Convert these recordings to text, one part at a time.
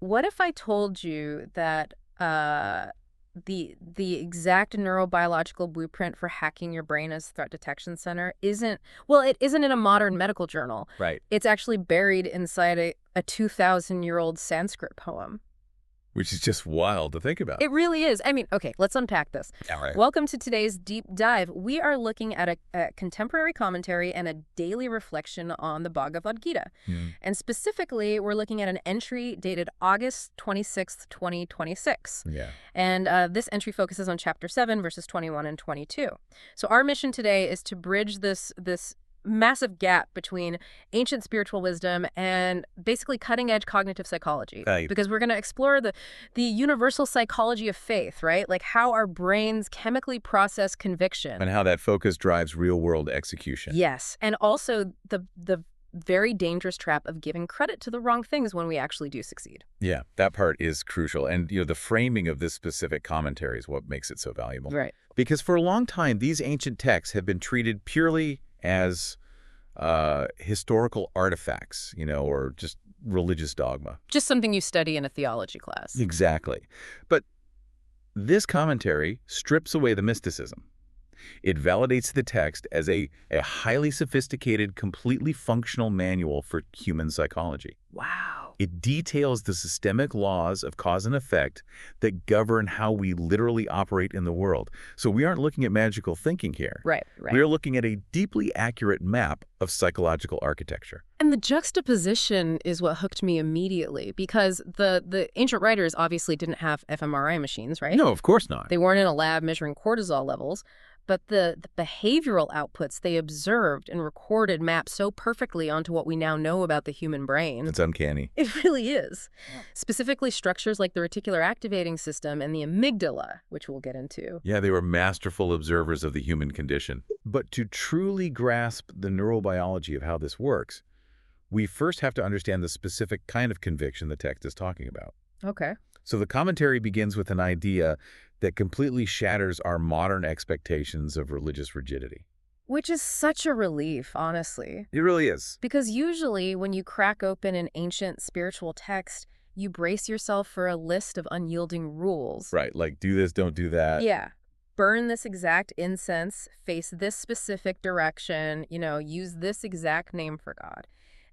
what if I told you that the exact neurobiological blueprint for hacking your brain as threat detection center isn't, well, it isn't in a modern medical journal. Right. It's actually buried inside a 2,000-year-old Sanskrit poem. Which is just wild to think about. It really is. I mean, okay, let's unpack this. All right. Welcome to today's deep dive. We are looking at a contemporary commentary and a daily reflection on the Bhagavad Gita. And specifically, we're looking at an entry dated August 26th, 2026. Yeah. And this entry focuses on chapter 7, verses 21 and 22. So our mission today is to bridge this massive gap between ancient spiritual wisdom and basically cutting-edge cognitive psychology. Right. Because we're going to explore the universal psychology of faith, right? Like how our brains chemically process conviction. And how that focus drives real-world execution. Yes. And also the very dangerous trap of giving credit to the wrong things when we actually do succeed. Yeah, that part is crucial. And, the framing of this specific commentary is what makes it so valuable. Right. Because for a long time, these ancient texts have been treated purely as historical artifacts, or just religious dogma. Just something you study in a theology class. Exactly. But this commentary strips away the mysticism. It validates the text as a highly sophisticated, completely functional manual for human psychology. Wow. It details the systemic laws of cause and effect that govern how we literally operate in the world. So we aren't looking at magical thinking here. Right. We're looking at a deeply accurate map of psychological architecture. And the juxtaposition is what hooked me immediately, because the ancient writers obviously didn't have fMRI machines, right? No, of course not. They weren't in a lab measuring cortisol levels, but the behavioral outputs they observed and recorded map so perfectly onto what we now know about the human brain. It's uncanny. It really is. Specifically structures like the reticular activating system and the amygdala, which we'll get into. Yeah, they were masterful observers of the human condition. But to truly grasp the neurobiology of how this works, we first have to understand the specific kind of conviction the text is talking about. Okay. So the commentary begins with an idea that completely shatters our modern expectations of religious rigidity. Which is such a relief, honestly. It really is. Because usually when you crack open an ancient spiritual text, you brace yourself for a list of unyielding rules. Right, like do this, don't do that. Yeah. Burn this exact incense, face this specific direction, use this exact name for God.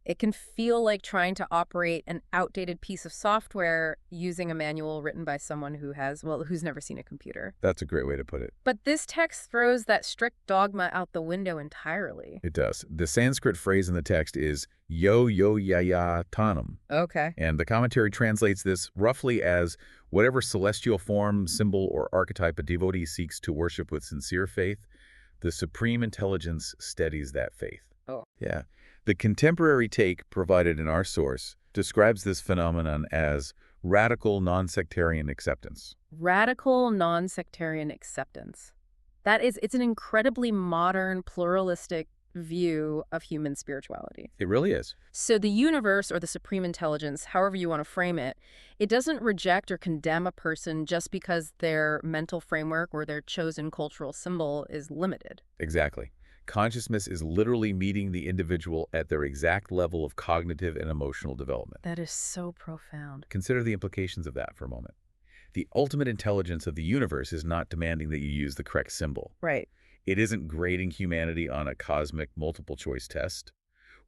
It can feel like trying to operate an outdated piece of software using a manual written by someone who's never seen a computer. That's a great way to put it. But this text throws that strict dogma out the window entirely. It does. The Sanskrit phrase in the text is yo yaya tanam. Okay. And the commentary translates this roughly as whatever celestial form, symbol, or archetype a devotee seeks to worship with sincere faith, the supreme intelligence steadies that faith. Oh. Yeah. The contemporary take provided in our source describes this phenomenon as radical non-sectarian acceptance. Radical non-sectarian acceptance. It's an incredibly modern, pluralistic view of human spirituality. It really is. So the universe, or the supreme intelligence, however you want to frame it, it doesn't reject or condemn a person just because their mental framework or their chosen cultural symbol is limited. Exactly. Consciousness is literally meeting the individual at their exact level of cognitive and emotional development. That is so profound. Consider the implications of that for a moment. The ultimate intelligence of the universe is not demanding that you use the correct symbol. Right. It isn't grading humanity on a cosmic multiple-choice test,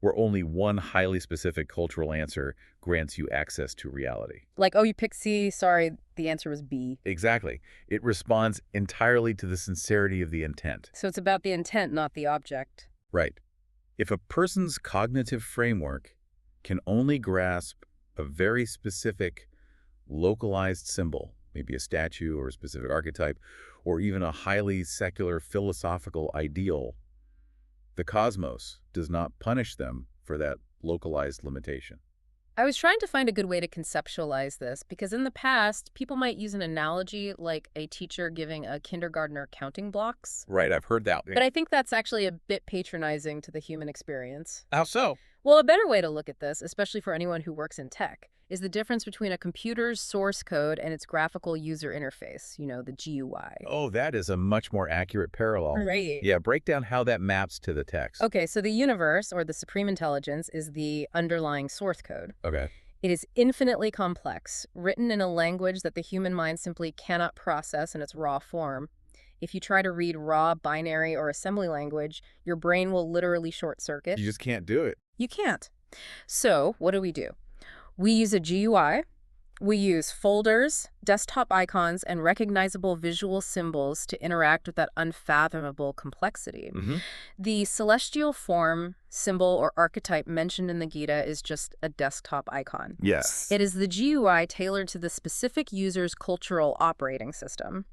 where only one highly specific cultural answer grants you access to reality. Like, oh, you picked C, sorry, the answer was B. Exactly. It responds entirely to the sincerity of the intent. So it's about the intent, not the object. Right. If a person's cognitive framework can only grasp a very specific, localized symbol, maybe a statue or a specific archetype, or even a highly secular philosophical ideal, the cosmos does not punish them for that localized limitation. I was trying to find a good way to conceptualize this, because in the past, people might use an analogy like a teacher giving a kindergartner counting blocks. Right, I've heard that. But I think that's actually a bit patronizing to the human experience. How so? Well, a better way to look at this, especially for anyone who works in tech, is the difference between a computer's source code and its graphical user interface, the GUI. Oh, that is a much more accurate parallel. Right. Yeah, break down how that maps to the text. Okay, so the universe, or the supreme intelligence, is the underlying source code. Okay. It is infinitely complex, written in a language that the human mind simply cannot process in its raw form. If you try to read raw binary or assembly language, your brain will literally short circuit. You just can't do it. You can't. So, what do? We use a GUI. We use folders, desktop icons, and recognizable visual symbols to interact with that unfathomable complexity. The celestial form, symbol, or archetype mentioned in the Gita is just a desktop icon. Yes. It is the GUI tailored to the specific user's cultural operating system.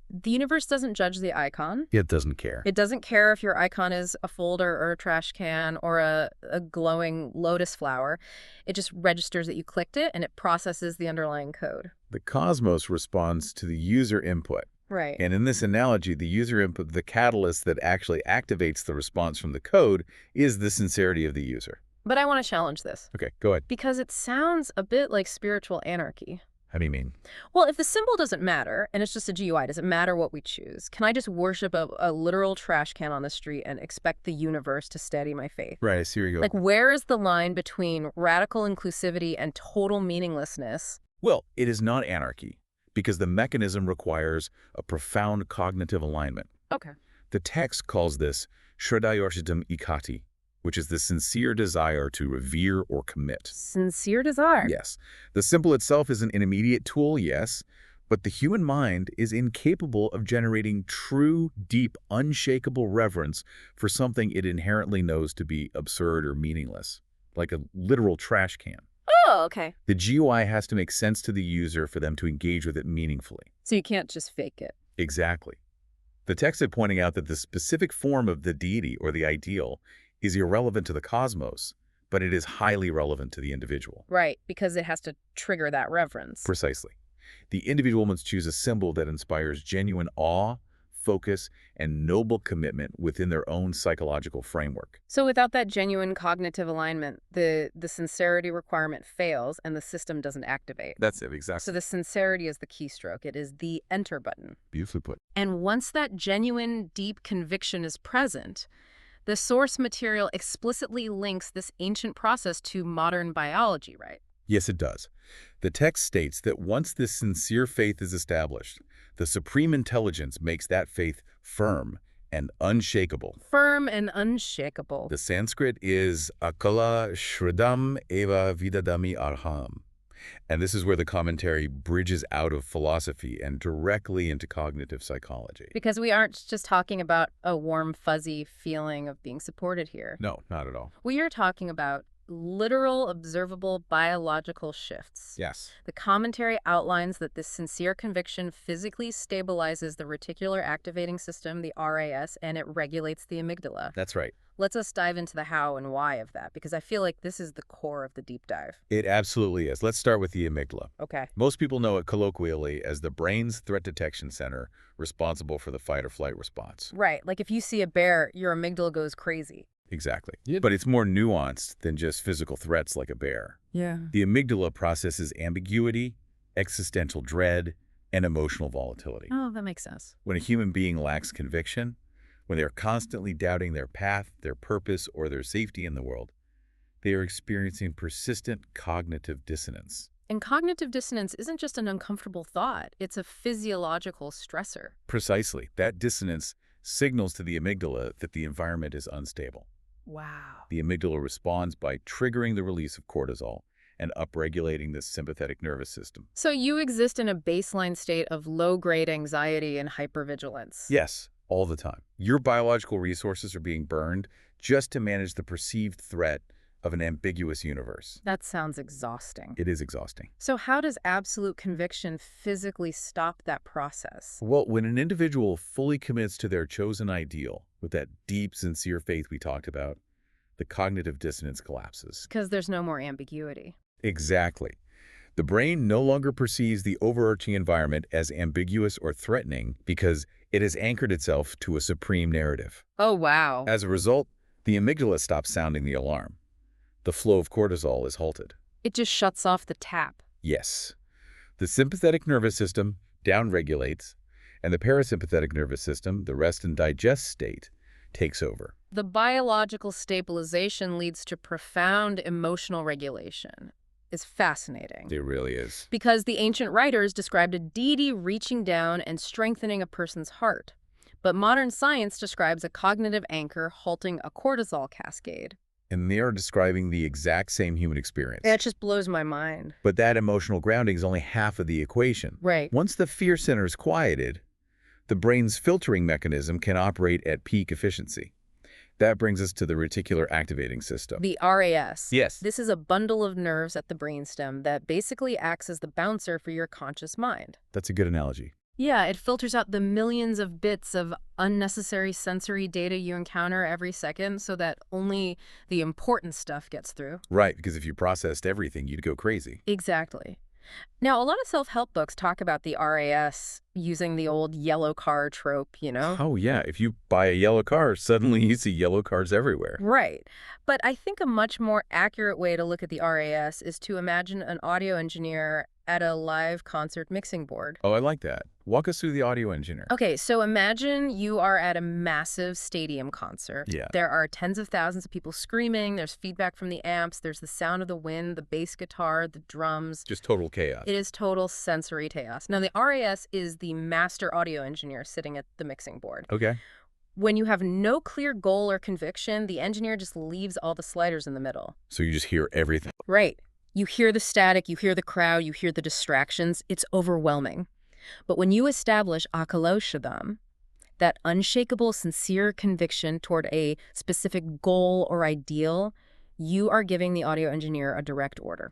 The universe doesn't judge the icon. It doesn't care. It doesn't care if your icon is a folder or a trash can or a glowing lotus flower. It just registers that you clicked it and it processes the underlying code. The cosmos responds to the user input. Right. And in this analogy, the user input, the catalyst that actually activates the response from the code, is the sincerity of the user. But I want to challenge this. Okay, go ahead. Because it sounds a bit like spiritual anarchy. How do you mean? Well, if the symbol doesn't matter, and it's just a GUI, does it matter what we choose? Can I just worship a literal trash can on the street and expect the universe to steady my faith? Right, I see where you go. Like, where is the line between radical inclusivity and total meaninglessness? Well, it is not anarchy, because the mechanism requires a profound cognitive alignment. Okay. The text calls this Shraddhayorshidam ikati, which is the sincere desire to revere or commit. Sincere desire. Yes. The symbol itself is an intermediate tool, yes, but the human mind is incapable of generating true, deep, unshakable reverence for something it inherently knows to be absurd or meaningless, like a literal trash can. Oh, okay. The GUI has to make sense to the user for them to engage with it meaningfully. So you can't just fake it. Exactly. The text is pointing out that the specific form of the deity or the ideal is irrelevant to the cosmos, but it is highly relevant to the individual. Right, because it has to trigger that reverence. Precisely. The individual must choose a symbol that inspires genuine awe, focus, and noble commitment within their own psychological framework. So without that genuine cognitive alignment, the sincerity requirement fails and the system doesn't activate. That's it, exactly. So the sincerity is the keystroke. It is the enter button. Beautifully put. And once that genuine, deep conviction is present, the source material explicitly links this ancient process to modern biology, right? Yes, it does. The text states that once this sincere faith is established, the supreme intelligence makes that faith firm and unshakable. Firm and unshakable. The Sanskrit is akala shraddham eva vidadami arham. And this is where the commentary bridges out of philosophy and directly into cognitive psychology. Because we aren't just talking about a warm, fuzzy feeling of being supported here. No, not at all. We are talking about literal, observable biological shifts. Yes. The commentary outlines that this sincere conviction physically stabilizes the reticular activating system, the RAS, and it regulates the amygdala. That's right. Let's us dive into the how and why of that, because I feel like this is the core of the deep dive. It absolutely is. Let's start with the amygdala. Okay. Most people know it colloquially as the brain's threat detection center responsible for the fight or flight response. Right. Like if you see a bear, your amygdala goes crazy. Exactly. But it's more nuanced than just physical threats like a bear. Yeah. The amygdala processes ambiguity, existential dread, and emotional volatility. Oh, that makes sense. When a human being lacks conviction, when they are constantly doubting their path, their purpose, or their safety in the world, they are experiencing persistent cognitive dissonance. And cognitive dissonance isn't just an uncomfortable thought. It's a physiological stressor. Precisely. That dissonance signals to the amygdala that the environment is unstable. Wow. The amygdala responds by triggering the release of cortisol and upregulating the sympathetic nervous system. So you exist in a baseline state of low-grade anxiety and hypervigilance. Yes, all the time. Your biological resources are being burned just to manage the perceived threat of an ambiguous universe. That sounds exhausting. It is exhausting. So how does absolute conviction physically stop that process? Well, when an individual fully commits to their chosen ideal, with that deep, sincere faith we talked about, the cognitive dissonance collapses. Because there's no more ambiguity. Exactly. The brain no longer perceives the overarching environment as ambiguous or threatening because it has anchored itself to a supreme narrative. Oh, wow. As a result, the amygdala stops sounding the alarm. The flow of cortisol is halted. It just shuts off the tap. Yes. The sympathetic nervous system downregulates, and the parasympathetic nervous system, the rest and digest state, takes over. The biological stabilization leads to profound emotional regulation. is fascinating. It really is. Because the ancient writers described a deity reaching down and strengthening a person's heart. But modern science describes a cognitive anchor halting a cortisol cascade. And they are describing the exact same human experience. It just blows my mind. But that emotional grounding is only half of the equation. Right. Once the fear center is quieted, the brain's filtering mechanism can operate at peak efficiency. That brings us to the reticular activating system. The RAS. Yes. This is a bundle of nerves at the brainstem that basically acts as the bouncer for your conscious mind. That's a good analogy. Yeah, it filters out the millions of bits of unnecessary sensory data you encounter every second so that only the important stuff gets through. Right, because if you processed everything, you'd go crazy. Exactly. Now, a lot of self-help books talk about the RAS using the old yellow car trope, you know? Oh, yeah. If you buy a yellow car, suddenly you see yellow cars everywhere. Right. But I think a much more accurate way to look at the RAS is to imagine an audio engineer at a live concert mixing board. Oh, I like that. Walk us through the audio engineer. Okay, so imagine you are at a massive stadium concert. Yeah. There are tens of thousands of people screaming. There's feedback from the amps. There's the sound of the wind, the bass guitar, the drums. Just total chaos. It is total sensory chaos. Now, the RAS is the master audio engineer sitting at the mixing board. Okay. When you have no clear goal or conviction, the engineer just leaves all the sliders in the middle. So you just hear everything. Right. You hear the static, you hear the crowd, you hear the distractions. It's overwhelming. But when you establish akaloshadam, that unshakable, sincere conviction toward a specific goal or ideal, you are giving the audio engineer a direct order.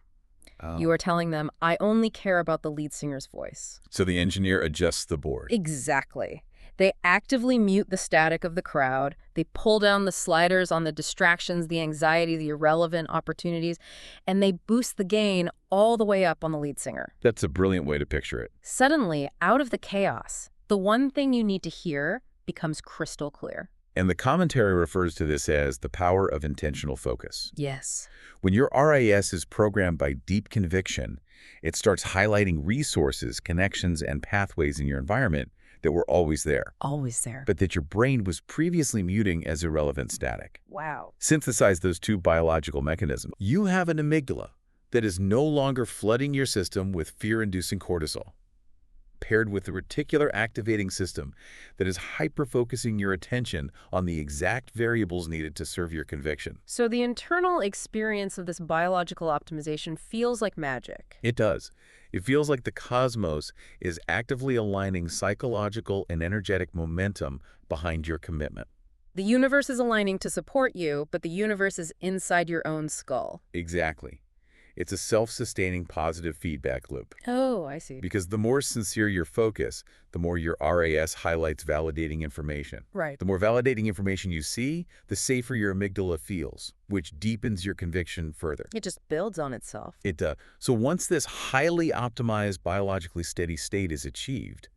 Oh. You are telling them, I only care about the lead singer's voice. So the engineer adjusts the board. Exactly. They actively mute the static of the crowd. They pull down the sliders on the distractions, the anxiety, the irrelevant opportunities, and they boost the gain all the way up on the lead singer. That's a brilliant way to picture it. Suddenly, out of the chaos, the one thing you need to hear becomes crystal clear. And the commentary refers to this as the power of intentional focus. Yes. When your RAS is programmed by deep conviction, it starts highlighting resources, connections, and pathways in your environment that were always there, Always there. but that your brain was previously muting as irrelevant static. Wow. Synthesize those two biological mechanisms. You have an amygdala that is no longer flooding your system with fear-inducing cortisol, paired with the reticular activating system that is hyper-focusing your attention on the exact variables needed to serve your conviction. So the internal experience of this biological optimization feels like magic. It does. It feels like the cosmos is actively aligning psychological and energetic momentum behind your commitment. The universe is aligning to support you, but the universe is inside your own skull. Exactly. It's a self-sustaining positive feedback loop. Oh, I see. Because the more sincere your focus, the more your RAS highlights validating information. Right. The more validating information you see, the safer your amygdala feels, which deepens your conviction further. It just builds on itself. It does. So once this highly optimized, biologically steady state is achieved,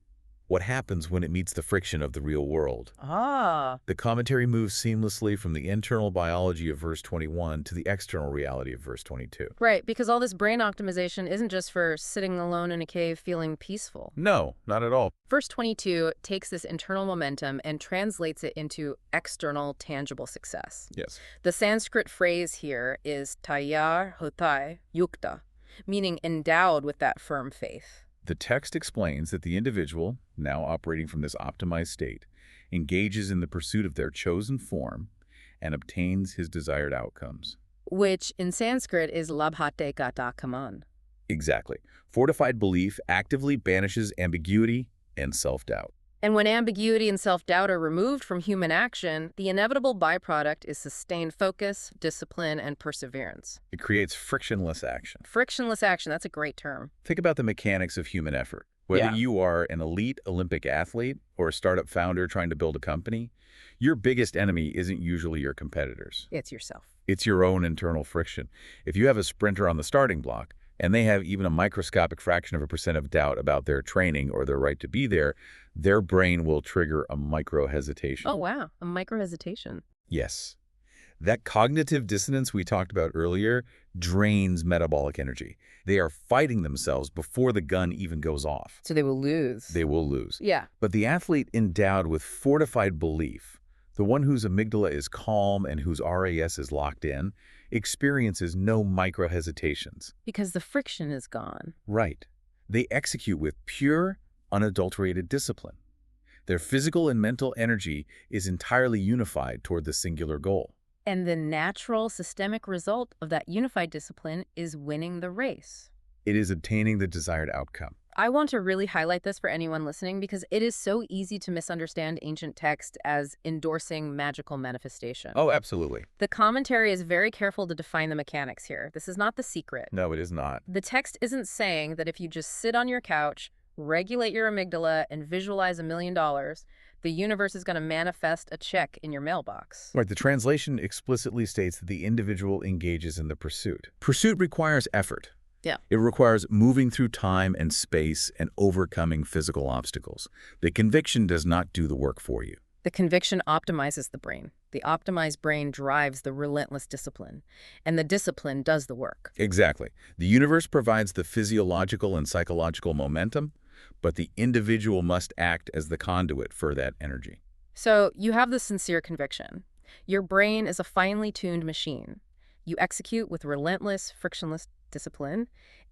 what happens when it meets the friction of the real world? Ah. The commentary moves seamlessly from the internal biology of verse 21 to the external reality of verse 22. Right, because all this brain optimization isn't just for sitting alone in a cave feeling peaceful. No, not at all. Verse 22 takes this internal momentum and translates it into external, tangible success. Yes. The Sanskrit phrase here is tayar hotai yukta, meaning endowed with that firm faith. The text explains that the individual, now operating from this optimized state, engages in the pursuit of their chosen form and obtains his desired outcomes. Which in Sanskrit is labhate gata kaman. Exactly. Fortified belief actively banishes ambiguity and self-doubt. And when ambiguity and self-doubt are removed from human action, the inevitable byproduct is sustained focus, discipline, and perseverance. It creates frictionless action. Frictionless action, that's a great term. Think about the mechanics of human effort. Whether Yeah. you are an elite Olympic athlete or a startup founder trying to build a company, your biggest enemy isn't usually your competitors. It's yourself. It's your own internal friction. If you have a sprinter on the starting block, and they have even a microscopic fraction of a percent of doubt about their training or their right to be there, their brain will trigger a micro-hesitation. Oh, wow. A micro-hesitation. Yes. That cognitive dissonance we talked about earlier drains metabolic energy. They are fighting themselves before the gun even goes off. So they will lose. They will lose. Yeah. But the athlete endowed with fortified belief, the one whose amygdala is calm and whose RAS is locked in, experiences no micro-hesitations. Because the friction is gone. Right. They execute with pure, unadulterated discipline. Their physical and mental energy is entirely unified toward the singular goal. And the natural systemic result of that unified discipline is winning the race. It is obtaining the desired outcome. I want to really highlight this for anyone listening because it is so easy to misunderstand ancient text as endorsing magical manifestation. Oh, absolutely. The commentary is very careful to define the mechanics here. This is not the secret. No, it is not. The text isn't saying that if you just sit on your couch, regulate your amygdala, and visualize $1 million, the universe is going to manifest a check in your mailbox. Right, the translation explicitly states that the individual engages in the pursuit. Pursuit requires effort. Yeah. It requires moving through time and space and overcoming physical obstacles. The conviction does not do the work for you. The conviction optimizes the brain. The optimized brain drives the relentless discipline, and the discipline does the work. Exactly. The universe provides the physiological and psychological momentum, but the individual must act as the conduit for that energy. So you have the sincere conviction. Your brain is a finely tuned machine. You execute with relentless, frictionless discipline,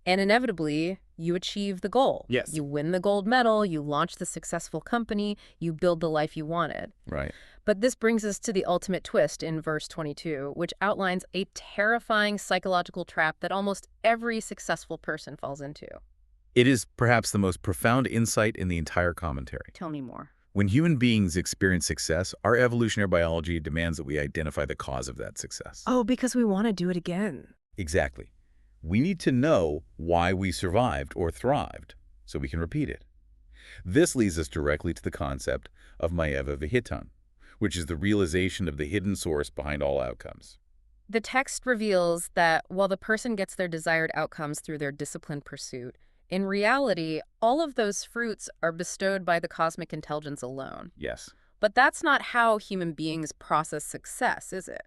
and inevitably, you achieve the goal. Yes. You win the gold medal, you launch the successful company, you build the life you wanted. Right. But this brings us to the ultimate twist in verse 22, which outlines a terrifying psychological trap that almost every successful person falls into. It is perhaps the most profound insight in the entire commentary. Tell me more. When human beings experience success, our evolutionary biology demands that we identify the cause of that success. Oh, because we want to do it again. Exactly. We need to know why we survived or thrived so we can repeat it. This leads us directly to the concept of Mayeva Vihitan, which is the realization of the hidden source behind all outcomes. The text reveals that while the person gets their desired outcomes through their disciplined pursuit, in reality, all of those fruits are bestowed by the cosmic intelligence alone. Yes. But that's not how human beings process success, is it?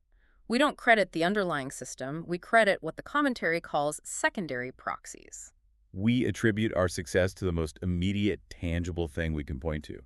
We don't credit the underlying system. We credit what the commentary calls secondary proxies. We attribute our success to the most immediate, tangible thing we can point to.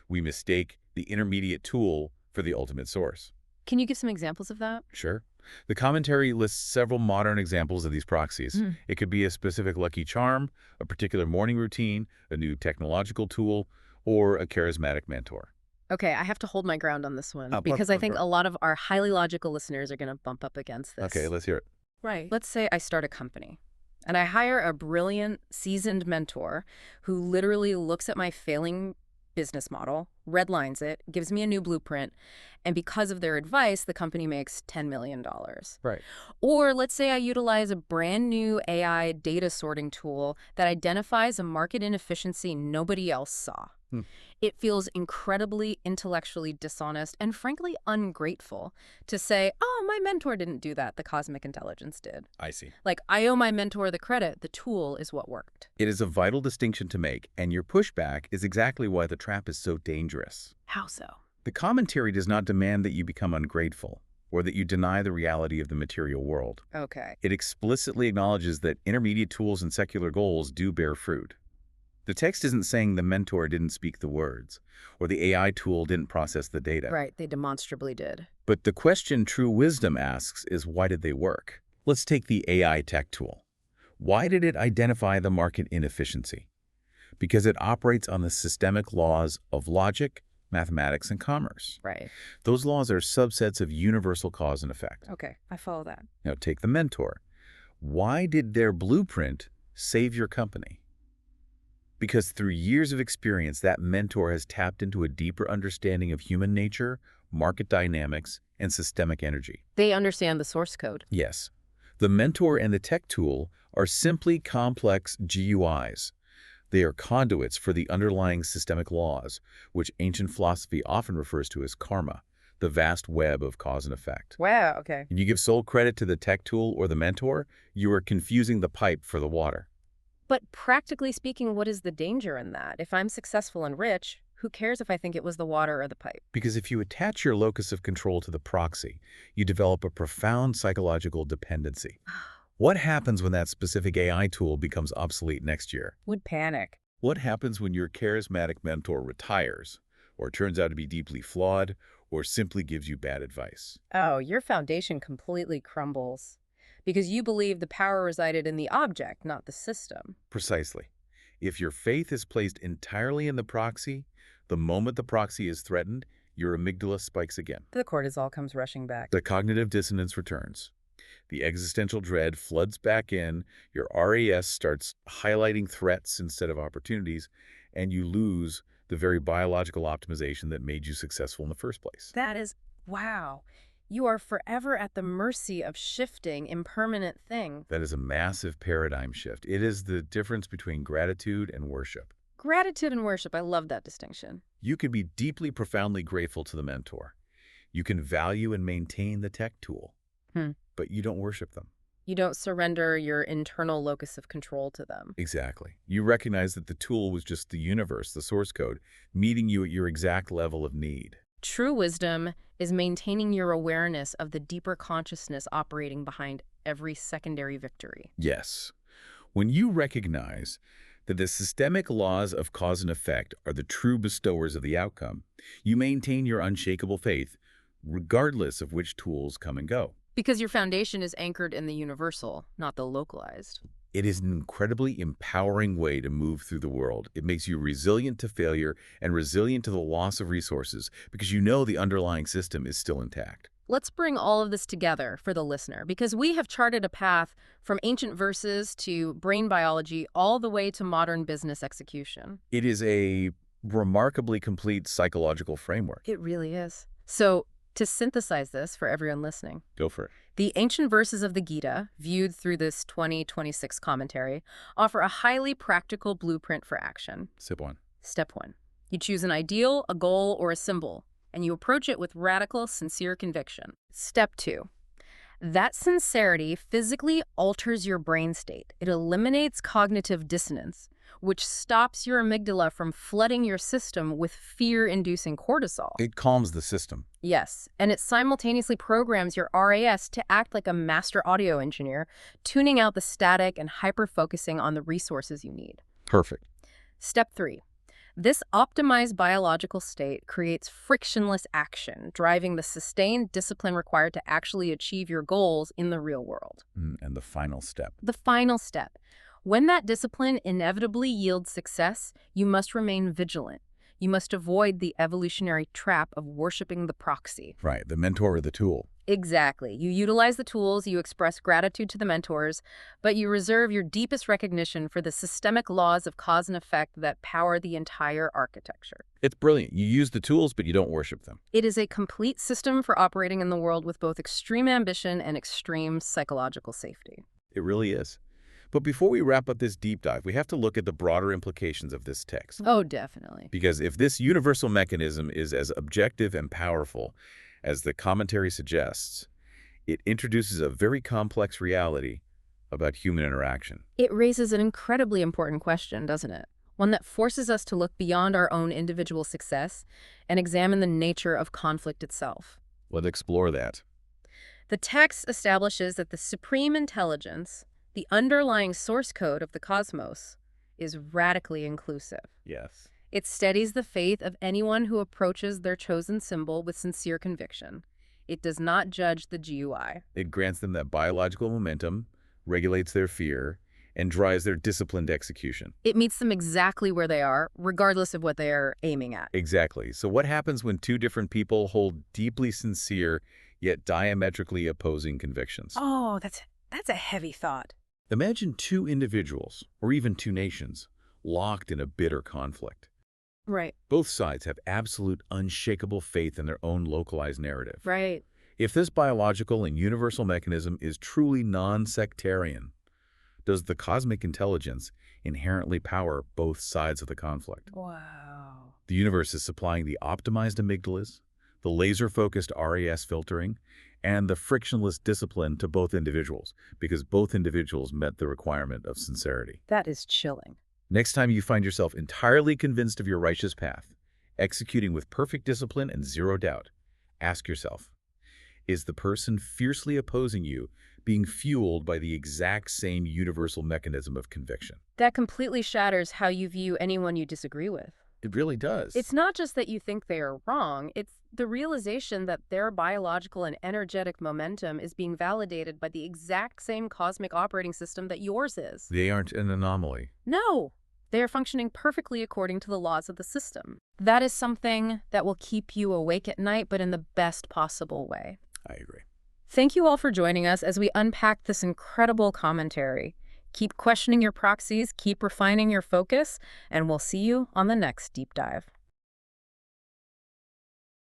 We mistake the intermediate tool for the ultimate source. Can you give some examples of that? Sure. The commentary lists several modern examples of these proxies. It could be a specific lucky charm, a particular morning routine, a new technological tool, or a charismatic mentor. Okay, I have to hold my ground on this one Bump, because I bump, think bump. a lot of our highly logical listeners are going to bump up against this. Okay, let's hear it. Right. Let's say I start a company and I hire a brilliant, seasoned mentor who literally looks at my failing business model, redlines it, gives me a new blueprint, and because of their advice, the company makes $10 million. Right. Or let's say I utilize a brand new AI data sorting tool that identifies a market inefficiency nobody else saw. It feels incredibly intellectually dishonest and frankly ungrateful to say, oh, my mentor didn't do that, the cosmic intelligence did. I see. Like, I owe my mentor the credit, the tool is what worked. It is a vital distinction to make, and your pushback is exactly why the trap is so dangerous. How so? The commentary does not demand that you become ungrateful or that you deny the reality of the material world. Okay. It explicitly acknowledges that intermediate tools and secular goals do bear fruit. The text isn't saying the mentor didn't speak the words, or the AI tool didn't process the data. Right, they demonstrably did. But the question true wisdom asks is, why did they work? Let's take the AI tech tool. Why did it identify the market inefficiency? Because it operates on the systemic laws of logic, mathematics, and commerce. Right. Those laws are subsets of universal cause and effect. Okay, I follow that. Now take the mentor. Why did their blueprint save your company? Because through years of experience, that mentor has tapped into a deeper understanding of human nature, market dynamics, and systemic energy. They understand the source code. Yes. The mentor and the tech tool are simply complex GUIs. They are conduits for the underlying systemic laws, which ancient philosophy often refers to as karma, the vast web of cause and effect. Wow, okay. If you give sole credit to the tech tool or the mentor, you are confusing the pipe for the water. But practically speaking, what is the danger in that? If I'm successful and rich, who cares if I think it was the water or the pipe? Because if you attach your locus of control to the proxy, you develop a profound psychological dependency. What happens when that specific AI tool becomes obsolete next year? Would panic. What happens when your charismatic mentor retires, or turns out to be deeply flawed, or simply gives you bad advice. Oh, your foundation completely crumbles because you believe the power resided in the object, not the system. Precisely. If your faith is placed entirely in the proxy, the moment the proxy is threatened, your amygdala spikes again. The cortisol comes rushing back. The cognitive dissonance returns. The existential dread floods back in, your RAS starts highlighting threats instead of opportunities, and you lose the very biological optimization that made you successful in the first place. That is, wow. You are forever at the mercy of shifting, impermanent thing. That is a massive paradigm shift. It is the difference between gratitude and worship. Gratitude and worship, I love that distinction. You can be deeply, profoundly grateful to the mentor. You can value and maintain the tech tool, but you don't worship them. You don't surrender your internal locus of control to them. Exactly. You recognize that the tool was just the universe, the source code, meeting you at your exact level of need. True wisdom is maintaining your awareness of the deeper consciousness operating behind every secondary victory. Yes. When you recognize that the systemic laws of cause and effect are the true bestowers of the outcome, you maintain your unshakable faith, regardless of which tools come and go. Because your foundation is anchored in the universal, not the localized. It is an incredibly empowering way to move through the world. It makes you resilient to failure and resilient to the loss of resources because you know the underlying system is still intact. Let's bring all of this together for the listener, because we have charted a path from ancient verses to brain biology all the way to modern business execution. It is a remarkably complete psychological framework. It really is. So, to synthesize this for everyone listening, Go for it. the ancient verses of the Gita, viewed through this 2026 commentary, offer a highly practical blueprint for action. Sip one. Step 1. You choose an ideal, a goal, or a symbol, and you approach it with radical, sincere conviction. Step 2. That sincerity physically alters your brain state. It eliminates cognitive dissonance, which stops your amygdala from flooding your system with fear-inducing cortisol. It calms the system. Yes, and it simultaneously programs your RAS to act like a master audio engineer, tuning out the static and hyper-focusing on the resources you need. Perfect. Step 3. This optimized biological state creates frictionless action, driving the sustained discipline required to actually achieve your goals in the real world. And the final step. The final step. When that discipline inevitably yields success, you must remain vigilant. You must avoid the evolutionary trap of worshiping the proxy. Right, the mentor or the tool. Exactly. You utilize the tools, you express gratitude to the mentors, but you reserve your deepest recognition for the systemic laws of cause and effect that power the entire architecture. It's brilliant. You use the tools, but you don't worship them. It is a complete system for operating in the world with both extreme ambition and extreme psychological safety. It really is. But before we wrap up this deep dive, we have to look at the broader implications of this text. Oh, definitely. Because if this universal mechanism is as objective and powerful as the commentary suggests, it introduces a very complex reality about human interaction. It raises an incredibly important question, doesn't it? One that forces us to look beyond our own individual success and examine the nature of conflict itself. Let's explore that. The text establishes that the supreme intelligence, the underlying source code of the cosmos, is radically inclusive. Yes. It steadies the faith of anyone who approaches their chosen symbol with sincere conviction. It does not judge the GUI. It grants them that biological momentum, regulates their fear, and drives their disciplined execution. It meets them exactly where they are, regardless of what they are aiming at. Exactly. So what happens when two different people hold deeply sincere yet diametrically opposing convictions? Oh, that's a heavy thought. Imagine two individuals, or even two nations, locked in a bitter conflict. Right. Both sides have absolute unshakable faith in their own localized narrative. Right. If this biological and universal mechanism is truly non-sectarian, does the cosmic intelligence inherently power both sides of the conflict? Wow. The universe is supplying the optimized amygdalas, the laser-focused RAS filtering, and the frictionless discipline to both individuals, because both individuals met the requirement of sincerity. That is chilling. Next time you find yourself entirely convinced of your righteous path, executing with perfect discipline and zero doubt, ask yourself, is the person fiercely opposing you being fueled by the exact same universal mechanism of conviction? That completely shatters how you view anyone you disagree with. It really does. It's not just that you think they are wrong, it's the realization that their biological and energetic momentum is being validated by the exact same cosmic operating system that yours is. They aren't an anomaly. No, they are functioning perfectly according to the laws of the system. That is something that will keep you awake at night, but in the best possible way. I agree. Thank you all for joining us as we unpack this incredible commentary. Keep questioning your proxies, keep refining your focus, and we'll see you on the next deep dive.